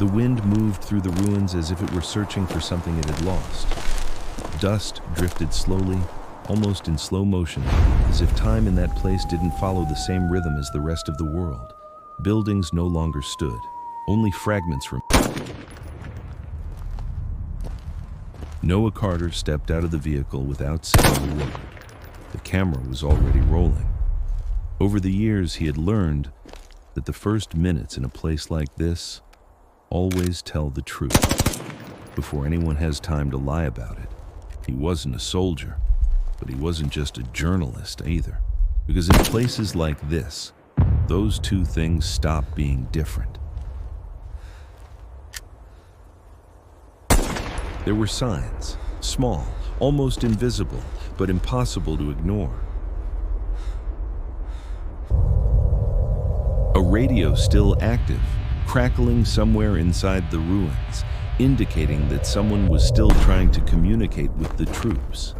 The wind moved through the ruins as if it were searching for something it had lost. Dust drifted slowly, almost in slow motion, as if time in that place didn't follow the same rhythm as the rest of the world. Buildings no longer stood. Only fragments remained. Noah Carter stepped out of the vehicle without saying a word. The camera was already rolling. Over the years, he had learned that the first minutes in a place like this always tell the truth, before anyone has time to lie about it. He wasn't a soldier, but he wasn't just a journalist either. Because in places like this, those two things stop being different. There were signs, small, almost invisible, but impossible to ignore. A radio still active, crackling somewhere inside the ruins, indicating that someone was still trying to communicate with the troops.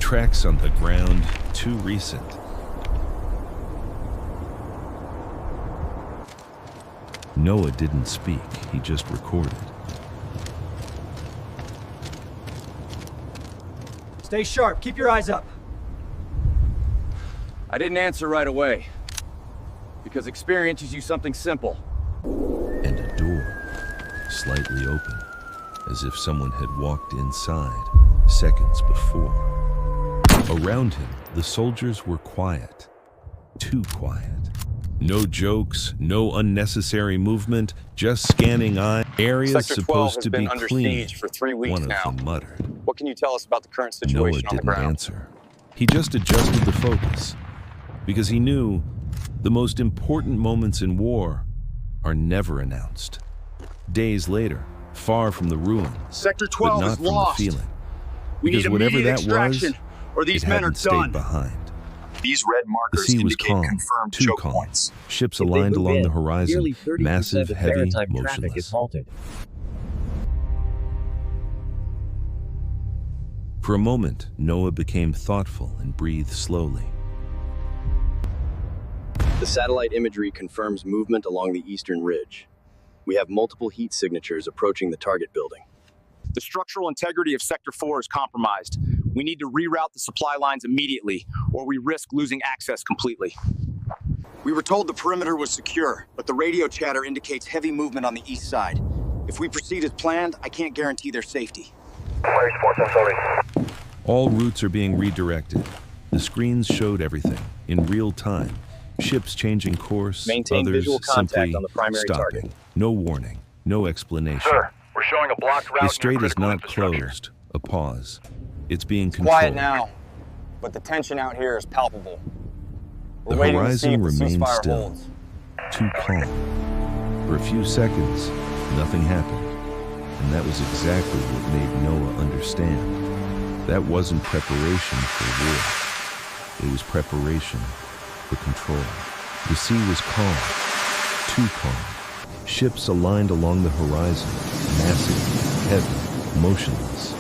Tracks on the ground, too recent. Noah didn't speak, he just recorded. Stay sharp, keep your eyes up. I didn't answer right away, because experience teaches you something simple. And a door, slightly open, as if someone had walked inside seconds before. Around him, the soldiers were quiet, too quiet. No jokes, no unnecessary movement, just scanning eyes. Areas supposed to be clean. For 3 weeks One of now. them muttered. What can you tell us about the current Noah situation on the didn't ground? answer. He just adjusted the focus, because he knew the most important moments in war are never announced. Days later, far from the ruins, Sector but 12 not is from lost. the feeling. We Because need whatever immediate that extraction, was, or these it men are hadn't stayed done. behind. These red The markers sea was indicate calm, confirmed too choke calm. points. Ships If they aligned move along in, the horizon, nearly 30% massive, of heavy, maritime traffic is motionless. halted. For a moment, Noah became thoughtful and breathed slowly. The satellite imagery confirms movement along the eastern ridge. We have multiple heat signatures approaching the target building. The structural integrity of Sector 4 is compromised. We need to reroute the supply lines immediately, or we risk losing access completely. We were told the perimeter was secure, but the radio chatter indicates heavy movement on the east side. If we proceed as planned, I can't guarantee their safety. All routes are being redirected. The screens showed everything in real time. Ships changing course, Maintain others visual contact simply on the primary stopping. target. No warning, no explanation. Sir, we're showing a blocked route The near strait is critical not infrastructure. closed, a pause. It's being controlled. Quiet now, but the tension out here is palpable. We're The waiting to see horizon if the remained ceasefire still, holds. too calm. For a few seconds, nothing happened. And that was exactly what made Noah understand. That wasn't preparation for war. It was preparation for control. The sea was calm, too calm. Ships aligned along the horizon, massive, heavy, motionless.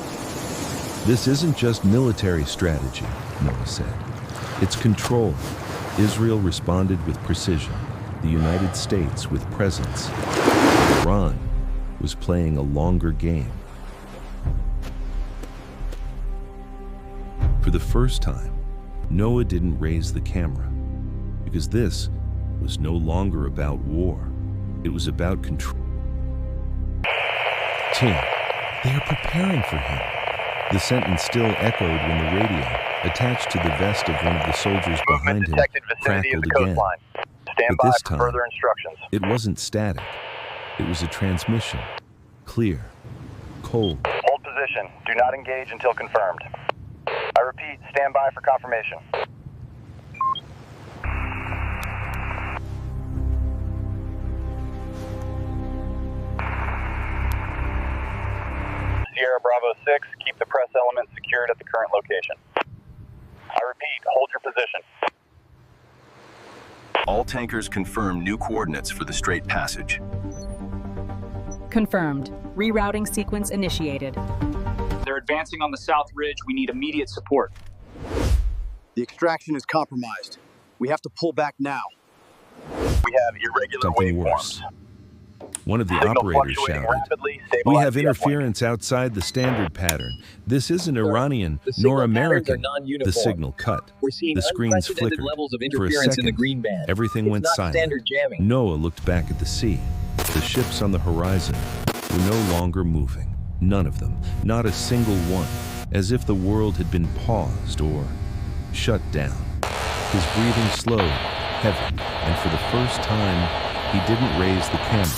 This isn't just military strategy, Noah said. It's control. Israel responded with precision. The United States with presence. Iran was playing a longer game. For the first time, Noah didn't raise the camera, because this was no longer about war. It was about control. Tim, they are preparing for him. The sentence still echoed when the radio, attached to the vest of one of the soldiers behind him, Detected vicinity of crackled the again. coastline. Stand But by this for time, further instructions. It wasn't static. It was a transmission. Clear. Cold. Hold position. Do not engage until confirmed. I repeat, stand by for confirmation. Sierra Bravo 6, keep the press element secured at the current location. I repeat, hold your position. All tankers confirm new coordinates for the Strait Passage. Confirmed. Rerouting sequence initiated. They're advancing on the south ridge. We need immediate support. The extraction is compromised. We have to pull back now. We have irregular Something waveforms. worse. One of the Signal operators fluctuating shouted, rapidly, "We stabilize have the uplink." interference outside the standard pattern. This isn't Sir, Iranian the signal nor patterns are American." non-uniform. The signal cut. We're seeing The screens unprecedented flickered. levels of For a interference in the second, green band. everything It's went not silent. standard jamming. Noah looked back at the sea. The ships on the horizon were no longer moving. None of them. Not a single one. As if the world had been paused or shut down. His breathing slowed, heavy, and for the first time, he didn't raise the camera.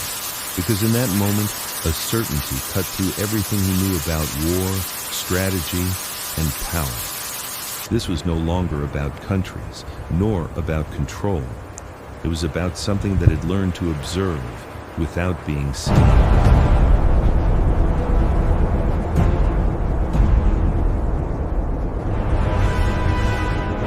Because in that moment, a certainty cut through everything he knew about war, strategy, and power. This was no longer about countries, nor about control. It was about something that had learned to observe without being seen.